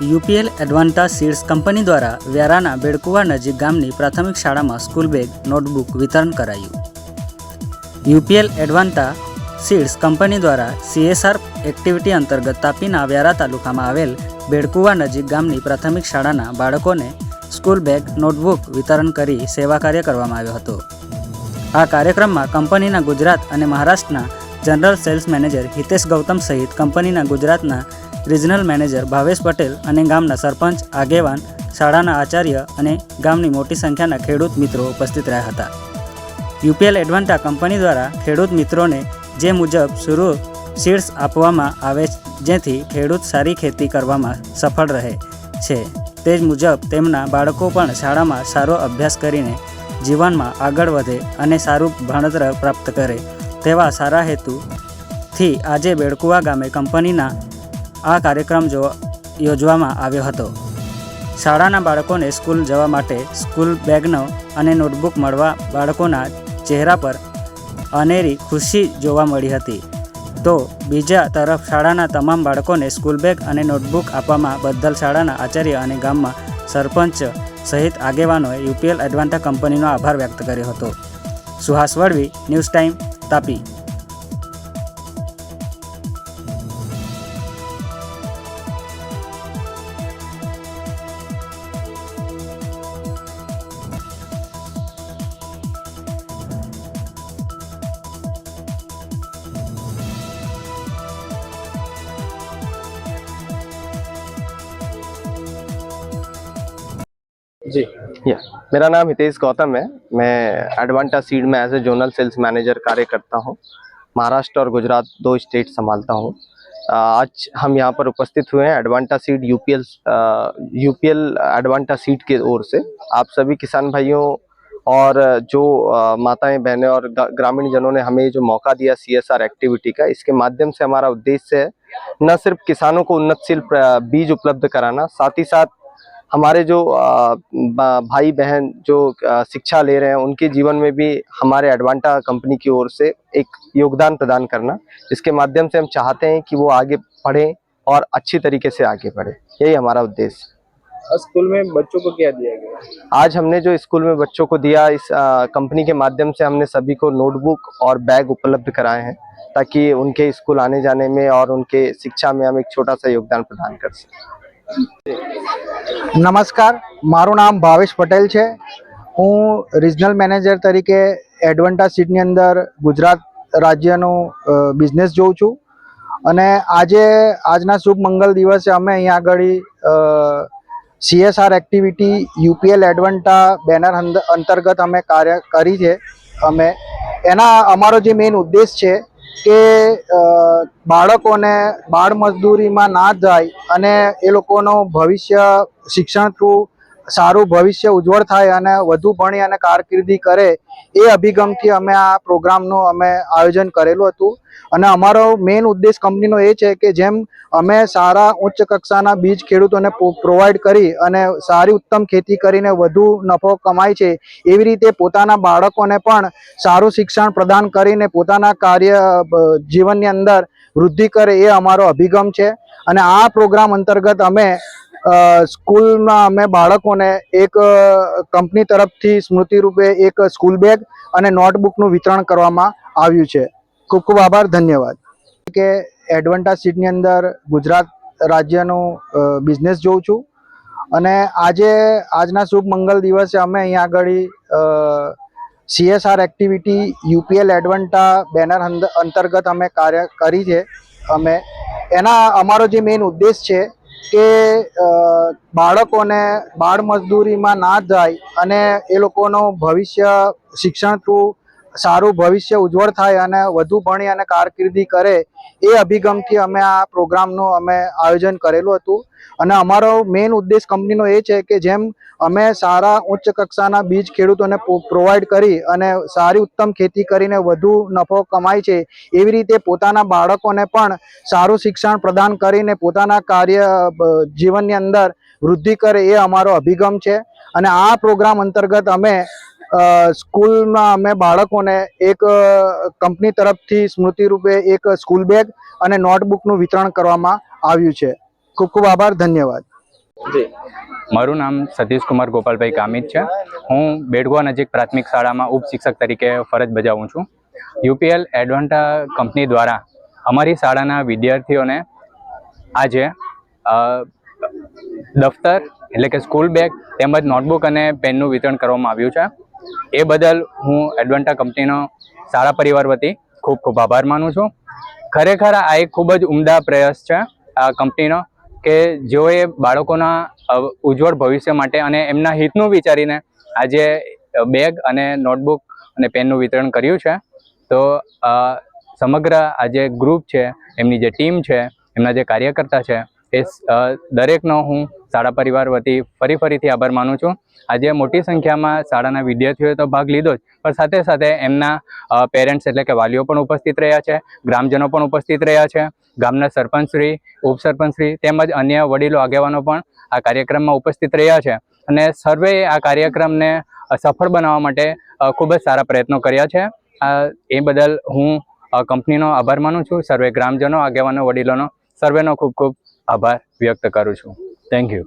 UPL એડવાન્ટા seeds company દ્વારા વ્યારાના બેડકુવા નજીક ગામની પ્રાથમિક શાળામાં સ્કૂલ બેગ નોટબુક વિતરણ કરાયું. યુપીએલ એડવાન્ટા સીડ્સ કંપની દ્વારા CSR એક્ટિવિટી અંતર્ગત તાપીના વ્યારા તાલુકામાં આવેલ બેડકુવા નજીક ગામની પ્રાથમિક શાળાના બાળકોને સ્કૂલ બેગ નોટબુક વિતરણ કરી સેવા કાર્ય કરવામાં આવ્યો હતો. આ કાર્યક્રમમાં કંપનીના ગુજરાત અને મહારાષ્ટ્રના general sales manager Hitesh Gautam સહિત કંપનીના ગુજરાતના રિજનલ મેનેજર ભાવેશ પટેલ અને ગામના સરપંચ, આગેવાન, શાળાના આચાર્ય અને ગામની મોટી સંખ્યાના ખેડૂત મિત્રો ઉપસ્થિત રહ્યા હતા. યુપીએલ એડવાન્ટા કંપની દ્વારા ખેડૂત મિત્રોને જે મુજબ શરૂ સીડ્સ આપવામાં આવે જેથી ખેડૂત સારી ખેતી કરવામાં સફળ રહે છે તે જ મુજબ તેમના બાળકો પણ શાળામાં સારો અભ્યાસ કરીને જીવનમાં આગળ વધે અને સારું ભણતર પ્રાપ્ત કરે તેવા સારા હેતુથી આજે બેડકુવા ગામે કંપનીના આ કાર્યક્રમ યોજવામાં આવ્યો હતો. શાળાના બાળકોને સ્કૂલ જવા માટે સ્કૂલ બેગનો અને નોટબુક મળવા બાળકોના ચહેરા પર અનેરી ખુશી જોવા મળી હતી. તો બીજા તરફ શાળાના તમામ બાળકોને સ્કૂલ બેગ અને નોટબુક આપવામાં બદલ શાળાના આચાર્ય અને ગામમાં સરપંચ સહિત આગેવાનોએ યુપીએલ એડવાન્ટા કંપનીનો આભાર વ્યક્ત કર્યો હતો. Suhas Vadvi, news time, Tapi. जी मेरा नाम हितेश गौतम है. मैं एडवांटा सीड में as a zonal sales manager कार्य करता हूँ. महाराष्ट्र और गुजरात 2 स्टेट संभालता हूँ. आज हम यहाँ पर उपस्थित हुए हैं Advanta seed UPL Advanta seed की ओर से. आप सभी किसान भाइयों और जो माताएं, बहनें और ग्रामीण जनों ने हमें जो मौका दिया CSR एक्टिविटी का, इसके माध्यम से हमारा उद्देश्य है न सिर्फ किसानों को उन्नतशील बीज उपलब्ध कराना, साथ ही साथ हमारे जो भाई बहन जो शिक्षा ले रहे हैं उनके जीवन में भी हमारे एडवांटा कंपनी की ओर से एक योगदान प्रदान करना, जिसके माध्यम से हम चाहते हैं कि वो आगे पढ़ें और अच्छी तरीके से आगे बढ़े. यही हमारा उद्देश्य. स्कूल में बच्चों को क्या दिया गया? आज हमने जो स्कूल में बच्चों को दिया, इस कंपनी के माध्यम से हमने सभी को नोटबुक और बैग उपलब्ध कराए हैं ताकि उनके स्कूल आने जाने में और उनके शिक्षा में हम एक छोटा सा योगदान प्रदान कर सकें. નમસ્કાર, મારું નામ ભાવેશ પટેલ છે. હું રિજનલ મેનેજર તરીકે એડવાન્ટા સીડની અંદર ગુજરાત રાજ્યનું બિઝનેસ જોઉં છું અને આજના શુભ મંગલ દિવસે અમે અહીંયા આગળ CSR એક્ટિવિટી યુપીએલ એડવાન્ટા બેનર અંતર્ગત અમે કાર્ય કરી છે. અમારો જે મેઇન ઉદ્દેશ છે કે બાળકોને બાળ મજદૂરીમાં ના જાય અને એ લોકોનું ભવિષ્ય શિક્ષણ થ્રુ સારું ભવિષ્ય ઉજ્જવળ થાય અને વધુ ભણી અને કારકિર્દી કરે એ અભિગમથી અમે આ પ્રોગ્રામનું આયોજન કરેલું હતું. અને અમારો મેઇન ઉદ્દેશ કંપનીનો એ છે કે જેમ અમે સારા ઉચ્ચ કક્ષાના બીજ ખેડૂતોને પ્રોવાઈડ કરી અને સારી ઉત્તમ ખેતી કરીને વધુ નફો કમાય છે, એવી રીતે પોતાના બાળકોને પણ સારું શિક્ષણ પ્રદાન કરીને પોતાના કાર્ય જીવનની અંદર વૃદ્ધિ કરે એ અમારો અભિગમ છે. અને આ પ્રોગ્રામ અંતર્ગત અમે સ્કૂલમાં અમે બાળકોને એક કંપની તરફથી સ્મૃતિ રૂપે એક સ્કૂલ બેગ અને નોટબુકનું વિતરણ કરવામાં આવ્યું છે. ખૂબ ખૂબ આભાર, ધન્યવાદ. કે એડવાન્ટા સીડની અંદર ગુજરાત રાજ્યનું બિઝનેસ જોઉં છું અને આજના શુભ મંગલ દિવસે અમે અહીંયા આગળ CSR એક્ટિવિટી યુપીએલ એડવાન્ટા બેનર અંતર્ગત અમે કાર્ય કરી છે. અમારો જે મેઇન ઉદ્દેશ છે કે બાળકોને બાળ મજદૂરીમાં ના જાય અને એ લોકોનું ભવિષ્ય શિક્ષણ થ્રુ સારું ભવિષ્ય ઉજ્જવળ થાય અને વધુ ભણી અને કારકિર્દી કરે એ અભિગમથી અમે આ પ્રોગ્રામનું આયોજન કરેલું હતું. અને અમારો મેઇન ઉદ્દેશ કંપનીનો એ છે કે જેમ અમે સારા ઉચ્ચ કક્ષાના બીજ ખેડૂતોને પ્રોવાઈડ કરી અને સારી ઉત્તમ ખેતી કરીને વધુ નફો કમાય છે, એવી રીતે પોતાના બાળકોને પણ સારું શિક્ષણ પ્રદાન કરીને પોતાના કાર્ય જીવનની અંદર વૃદ્ધિ કરે એ અમારો અભિગમ છે. અને આ પ્રોગ્રામ અંતર્ગત અમે સ્કૂલમાં અમે બાળકોને એક કંપની તરફથી સ્મૃતિ રૂપે એક સ્કૂલ બેગ અને નોટબુકનું વિતરણ કરવામાં આવ્યું છે. ખૂબ ખૂબ આભાર, ધન્યવાદ. જી મારું નામ સતીશ કુમાર ગોપાલભાઈ ગામિત છે. હું બેડગુવા નજીક પ્રાથમિક શાળામાં ઉપશિક્ષક તરીકે ફરજ બજાવું છું. યુપીએલ એડવાન્ટા કંપની દ્વારા અમારી શાળાના વિદ્યાર્થીઓને આજે દફતર એટલે કે સ્કૂલ બેગ તેમજ નોટબુક અને પેનનું વિતરણ કરવામાં આવ્યું છે. એ બદલ હું એડવાન્ટા કંપનીનો શાળા પરિવાર વતી ખૂબ ખૂબ આભાર માનું છું. ખરેખર આ એક ખૂબ જ ઉમદા પ્રયાસ છે આ કંપનીનો, કે જેઓએ બાળકોના ઉજ્જવળ ભવિષ્ય માટે અને એમના હિતનું વિચારીને આજે બેગ અને નોટબુક અને પેનનું વિતરણ કર્યું છે. તો સમગ્ર આ જે ગ્રુપ છે, એમની જે ટીમ છે, એમના જે કાર્યકર્તા છે, એ દરેકનો હું શાળા પરિવાર વતી ફરીથી આભાર માનું છું. આજે મોટી સંખ્યામાં શાળાના વિદ્યાર્થીઓએ તો ભાગ લીધો જ, પણ સાથે સાથે એમના પેરેન્ટ્સ એટલે કે વાલીઓ પણ ઉપસ્થિત રહ્યા છે, ગ્રામજનો પણ ઉપસ્થિત રહ્યા છે, ગામના સરપંચશ્રી, ઉપસરપંચશ્રી તેમજ અન્ય વડીલો આગેવાનો પણ આ કાર્યક્રમમાં ઉપસ્થિત રહ્યા છે. અને સર્વેએ આ કાર્યક્રમને સફળ બનાવવા માટે ખૂબ જ સારા પ્રયત્નો કર્યા છે. એ બદલ હું કંપનીનો આભાર માનું છું. સર્વે ગ્રામજનો, આગેવાનો, વડીલોનો સર્વેનો ખૂબ ખૂબ આભાર વ્યક્ત કરું છું. Thank you.